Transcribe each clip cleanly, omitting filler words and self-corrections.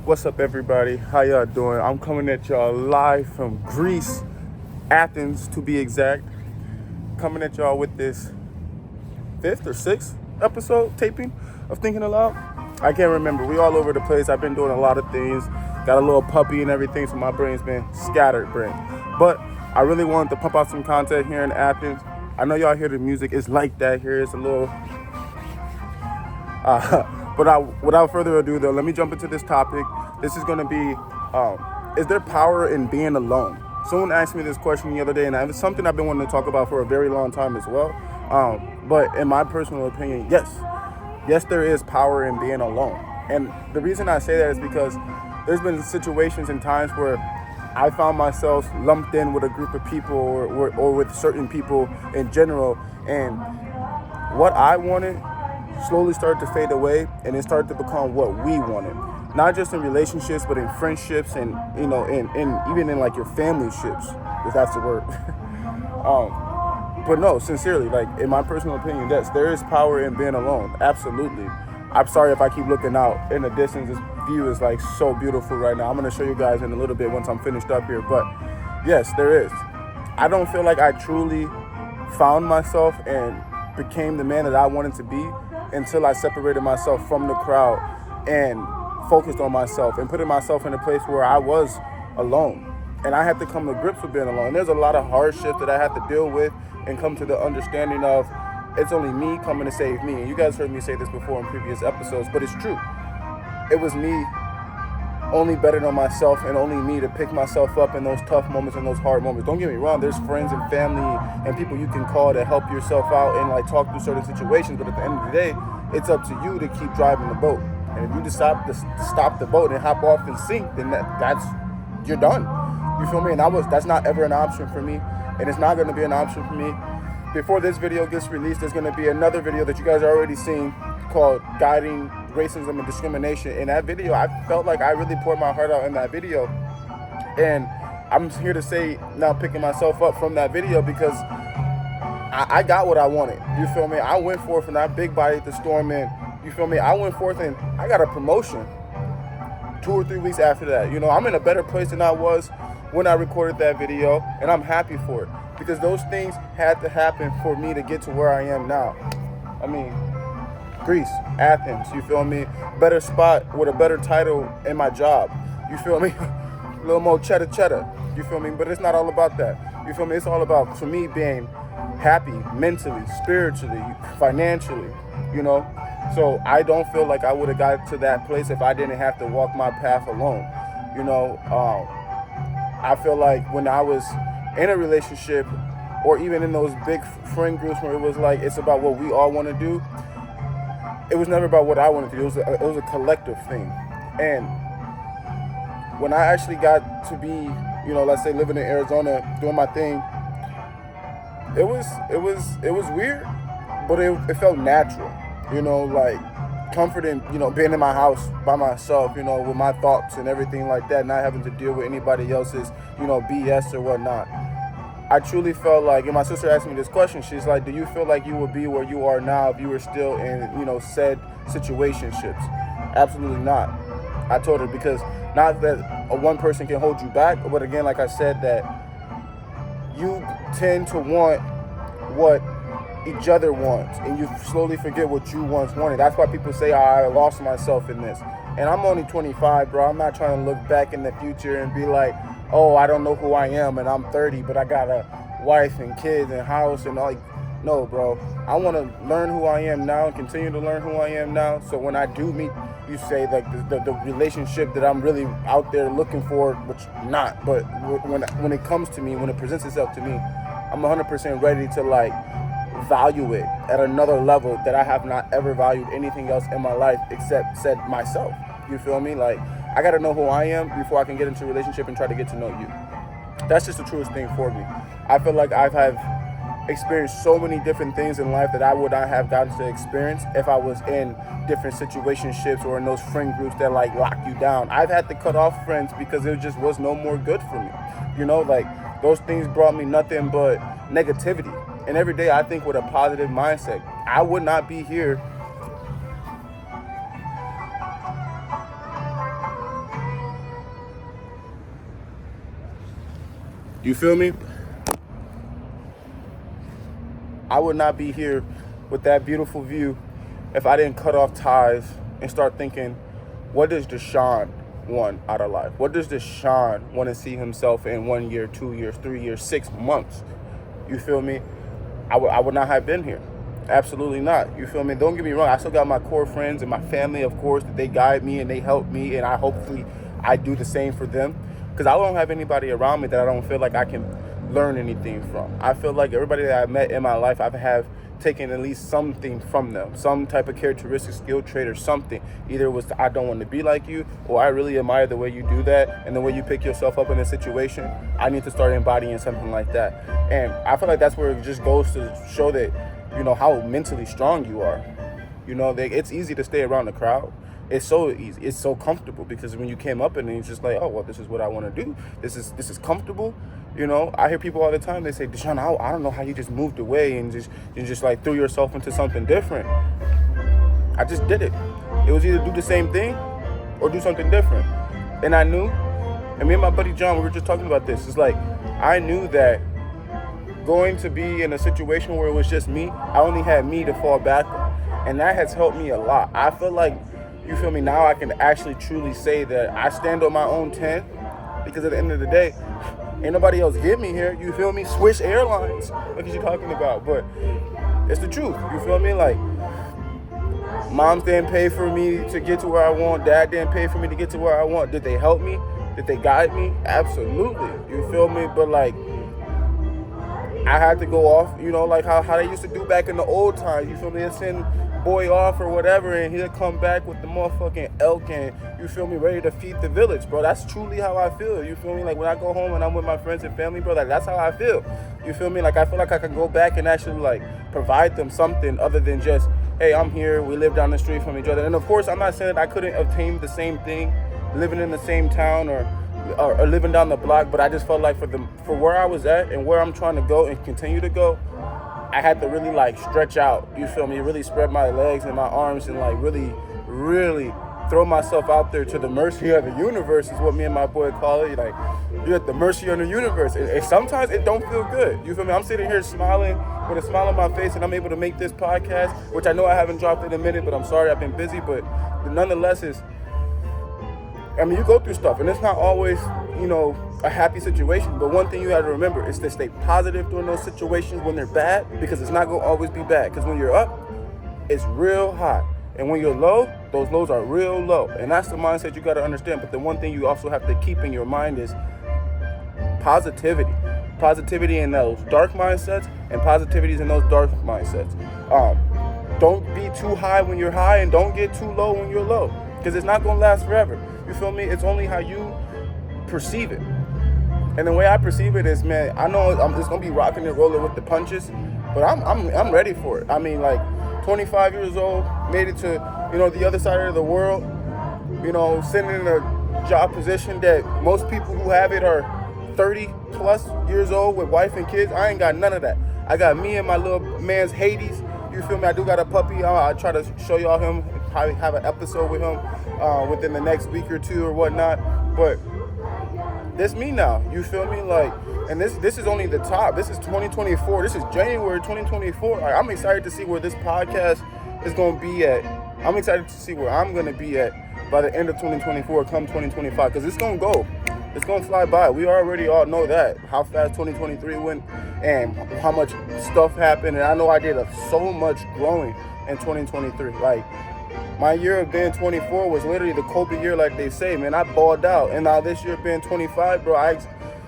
What's up, everybody? How y'all doing? I'm coming at y'all live from Greece, Athens to be exact. Coming at y'all with this fifth or sixth episode taping of Thinking Aloud. I can't remember. We all over the place. I've been doing a lot of things. Got a little puppy and everything, so my brain's been scattered brain. But I really wanted to pump out some content here in Athens. I know y'all hear the music. It's like that here. It's a little... without further ado, though, let me jump into this topic. This is going to be, is there power in being alone? Someone asked me this question the other day, and it's something I've been wanting to talk about for a very long time as well. But in my personal opinion, yes, there is power in being alone. And the reason I say that is because there's been situations and times where I found myself lumped in with a group of people or with certain people in general, and what I wanted slowly started to fade away, and it started to become what we wanted. Not just in relationships, but in friendships, and even in like your family ships, if that's the word. But no, sincerely, like in my personal opinion, yes, there is power in being alone. Absolutely. I'm sorry if I keep looking out in the distance. This view is like so beautiful right now. I'm gonna show you guys in a little bit once I'm finished up here. But yes, there is. I don't feel like I truly found myself and became the man that I wanted to be until I separated myself from the crowd and focused on myself and putting myself in a place where I was alone. And I had to come to grips with being alone. And there's a lot of hardships that I had to deal with and come to the understanding of it's only me coming to save me. And you guys heard me say this before in previous episodes, but it's true. It was me only betting on myself and only me to pick myself up in those tough moments and those hard moments. Don't get me wrong, there's friends and family and people you can call to help yourself out and like talk through certain situations, but at the end of the day, it's up to you to keep driving the boat. And if you decide to stop the boat and hop off and sink, then that's you're done. You feel me? And that's not ever an option for me, and it's not going to be an option for me. Before this video gets released, there's going to be another video that you guys are already seen called Guiding Racism and Discrimination. In that video, I felt like I really poured my heart out in that video. And I'm here to say now, picking myself up from that video, because I got what I wanted. You feel me? I went forth and I big bodied the storm, and you feel me? I went forth and I got a promotion 2 or 3 weeks after that. You know, I'm in a better place than I was when I recorded that video, and I'm happy for it, because those things had to happen for me to get to where I am now. I mean, Greece, Athens, you feel me? Better spot with a better title in my job, you feel me? A little more cheddar, you feel me? But it's not all about that, you feel me? It's all about, for me, being happy mentally, spiritually, financially, you know? So I don't feel like I would have got to that place if I didn't have to walk my path alone, you know? I feel like when I was in a relationship, or even in those big friend groups where it was like it's about what we all want to do, it was never about what I wanted to do. It was a collective thing. And when I actually got to be, you know, let's say living in Arizona, doing my thing, it was weird, but it felt natural, you know, like comfort in, you know, being in my house by myself, you know, with my thoughts and everything like that, not having to deal with anybody else's, you know, BS or whatnot. I truly felt like, and my sister asked me this question, she's like, do you feel like you would be where you are now if you were still in, you know, said situationships? Absolutely not. I told her, because not that one person can hold you back, but again, like I said, that you tend to want what each other wants, and you slowly forget what you once wanted. That's why people say, I lost myself in this. And I'm only 25, bro. I'm not trying to look back in the future and be like, oh, I don't know who I am, and I'm 30, but I got a wife and kids and house and all. Like, no, bro. I want to learn who I am now and continue to learn who I am now. So when I do meet, you say, like the relationship that I'm really out there looking for, which not, but when it comes to me, when it presents itself to me, I'm 100% ready to like value it at another level that I have not ever valued anything else in my life except said myself. You feel me? Like, I got to know who I am before I can get into a relationship and try to get to know you. That's just the truest thing for me. I feel like I've experienced so many different things in life that I would not have gotten to experience if I was in different situationships or in those friend groups that like lock you down. I've had to cut off friends because it just was no more good for me. You know, like those things brought me nothing but negativity. And every day I think with a positive mindset. I would not be here You feel me? I would not be here with that beautiful view if I didn't cut off ties and start thinking, what does Deshaun want out of life? What does Deshaun want to see himself in 1 year, 2 years, 3 years, 6 months? You feel me? I would not have been here. Absolutely not. You feel me? Don't get me wrong. I still got my core friends and my family, of course, that they guide me and they help me, and hopefully I do the same for them. Because I don't have anybody around me that I don't feel like I can learn anything from. I feel like everybody that I've met in my life, I've taken at least something from them, some type of characteristic, skill trait, or something. Either it was I don't want to be like you, or I really admire the way you do that and the way you pick yourself up in a situation. I need to start embodying something like that. And I feel like that's where it just goes to show that, you know, how mentally strong you are. You know, it's easy to stay around the crowd. It's so easy. It's so comfortable because when you came up and it's just like, oh, well, this is what I want to do. This is comfortable. You know, I hear people all the time, they say, Deshaun, I don't know how you just moved away and just like threw yourself into something different. I just did it. It was either do the same thing or do something different. And I knew, and me and my buddy John, we were just talking about this. It's like, I knew that going to be in a situation where it was just me, I only had me to fall back on. And that has helped me a lot. I feel like, you feel me, now I can actually truly say that I stand on my own 10 because at the end of the day, ain't nobody else get me here. You feel me? Swiss Airlines. What are you talking about? But it's the truth. You feel me? Like, moms didn't pay for me to get to where I want. Dad didn't pay for me to get to where I want. Did they help me? Did they guide me? Absolutely. You feel me? But like, I had to go off, you know, like how they used to do back in the old times. You feel me? They'd send boy off or whatever, and he'll come back with the motherfucking elk and, you feel me, ready to feed the village, bro. That's truly how I feel. You feel me? Like when I go home and I'm with my friends and family, bro, like that's how I feel. You feel me? Like I feel like I can go back and actually like provide them something other than just, hey, I'm here, we live down the street from each other. And of course, I'm not saying that I couldn't obtain the same thing living in the same town or living down the block, but I just felt like for where I was at and where I'm trying to go and continue to go, I had to really like stretch out, you feel me, really spread my legs and my arms and like really, really throw myself out there to the mercy of the universe is what me and my boy call it. Like, you're at the mercy of the universe. And sometimes it don't feel good. You feel me? I'm sitting here smiling with a smile on my face and I'm able to make this podcast, which I know I haven't dropped in a minute, but I'm sorry I've been busy. But nonetheless, you go through stuff and it's not always, you know, a happy situation. But one thing you have to remember is to stay positive during those situations when they're bad, because it's not going to always be bad. Because when you're up, it's real high. And when you're low, those lows are real low. And that's the mindset you got to understand. But the one thing you also have to keep in your mind is positivity. Positivity in those dark mindsets and positivities in those dark mindsets. Don't be too high when you're high and don't get too low when you're low. Because it's not going to last forever. You feel me? It's only how you perceive it. And the way I perceive it is, man, I know I'm just going to be rocking and rolling with the punches, but I'm ready for it. I mean, like, 25 years old, made it to, you know, the other side of the world, you know, sitting in a job position that most people who have it are 30 plus years old with wife and kids. I ain't got none of that. I got me and my little man's Hades. You feel me? I do got a puppy. I'll try to show y'all him, probably have an episode with him within the next week or two or whatnot. But this me now. You feel me? Like, and this is only the top. This is 2024. This is January 2024. Like, I'm excited to see where this podcast is going to be at. I'm excited to see where I'm going to be at by the end of 2024, come 2025, because it's going to go. It's going to fly by. We already all know that, how fast 2023 went and how much stuff happened. And I know I did so much growing in 2023. Like, my year of being 24 was literally the Kobe year, like they say, man. I balled out. And now this year being 25, bro,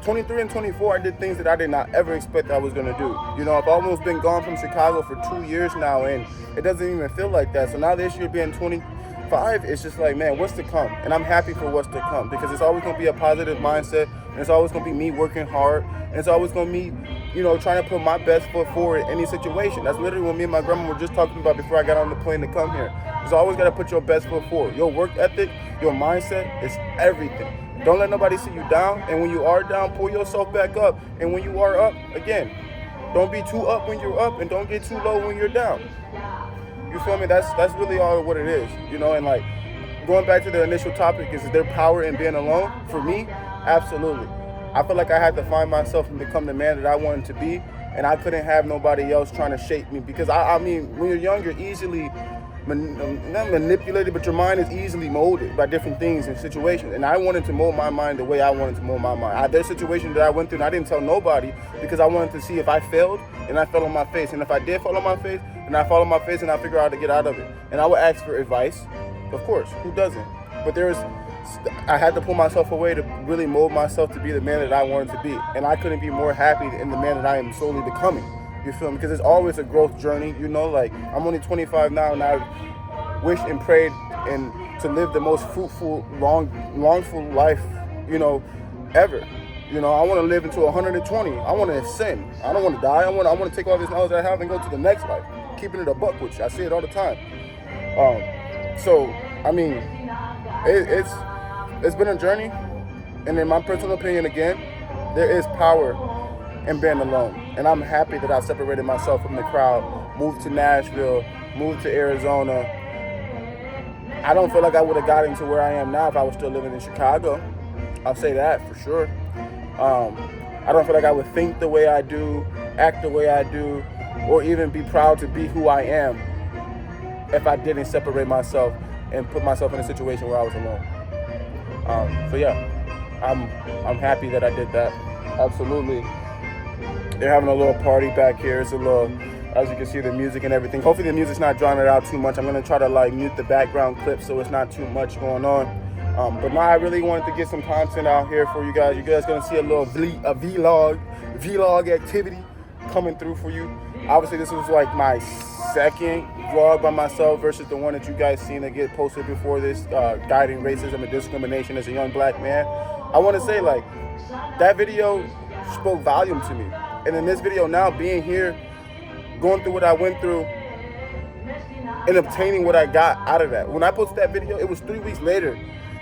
23 and 24, I did things that I did not ever expect I was going to do. You know, I've almost been gone from Chicago for 2 years now, and it doesn't even feel like that. So now this year being 25, it's just like, man, what's to come? And I'm happy for what's to come, because it's always going to be a positive mindset, and it's always going to be me working hard, and it's always going to be, you know, trying to put my best foot forward in any situation. That's literally what me and my grandma were just talking about before I got on the plane to come here. It's always got to put your best foot forward. Your work ethic, your mindset is everything. Don't let nobody see you down. And when you are down, pull yourself back up. And when you are up, again, don't be too up when you're up, and don't get too low when you're down. You feel me? That's really all what it is. You know, and like, going back to the initial topic, is there power in being alone? For me, absolutely. I feel like I had to find myself and become the man that I wanted to be, and I couldn't have nobody else trying to shape me, because I mean, when you're young, you're easily not manipulated, but your mind is easily molded by different things and situations. And I wanted to mold my mind the way I wanted to mold my mind. There's situations that I went through and I didn't tell nobody, because I wanted to see if I failed and I fell on my face. And if I did fall on my face, and I fall on my face, and I figure out how to get out of it. And I would ask for advice, of course, who doesn't? But I had to pull myself away to really mold myself to be the man that I wanted to be. And I couldn't be more happy in the man that I am slowly becoming. You feel me? Because it's always a growth journey, you know, like I'm only 25 now, and I wished and prayed and to live the most fruitful, longful life, you know, ever. You know, I want to live into 120. I want to ascend. I don't want to die. I want to take all this knowledge I have and go to the next life. Keeping it a buck with you. I say it all the time. So, I mean, it's been a journey. And in my personal opinion, again, there is power in being alone. And I'm happy that I separated myself from the crowd, moved to Nashville, moved to Arizona. I don't feel like I would have gotten to where I am now if I was still living in Chicago. I'll say that for sure. I don't feel like I would think the way I do, act the way I do, or even be proud to be who I am if I didn't separate myself and put myself in a situation where I was alone. So yeah, I'm happy that I did that. Absolutely. They're having a little party back here. It's a little, as you can see, the music and everything. Hopefully the music's not drowning it out too much. I'm gonna try to like mute the background clip so it's not too much going on. But now I really wanted to get some content out here for you guys. You guys gonna see a little vlog activity coming through for you. Obviously this was like my second vlog by myself versus the one that you guys seen that get posted before this, guiding racism and discrimination as a young black man. I want to say, like, that video spoke volume to me. And in this video now, being here, going through what I went through, and obtaining what I got out of that. When I posted that video, it was 3 weeks later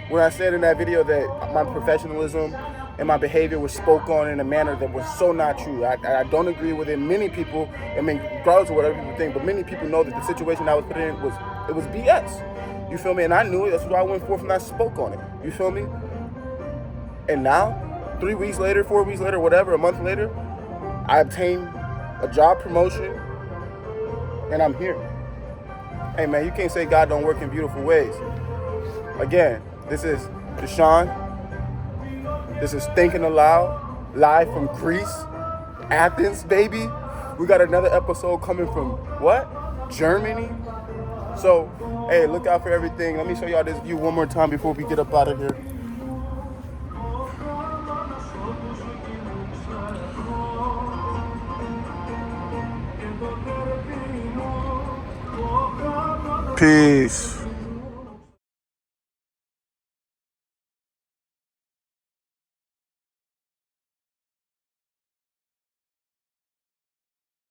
when I said in that video that my professionalism and my behavior was spoke on in a manner that was so not true. I don't agree with it. Many people, I mean, regardless of whatever people think, but many people know that the situation I was put in was BS. You feel me? And I knew it. That's why I went forth and I spoke on it. You feel me? And now, 3 weeks later, 4 weeks later, whatever, a month later, I obtained a job promotion, and I'm here. Hey man, you can't say God don't work in beautiful ways. Again, this is Deshaun. This is Thinking Aloud, live from Greece, Athens, baby. We got another episode coming from what? Germany. So, hey, look out for everything. Let me show y'all this view one more time before we get up out of here. Peace.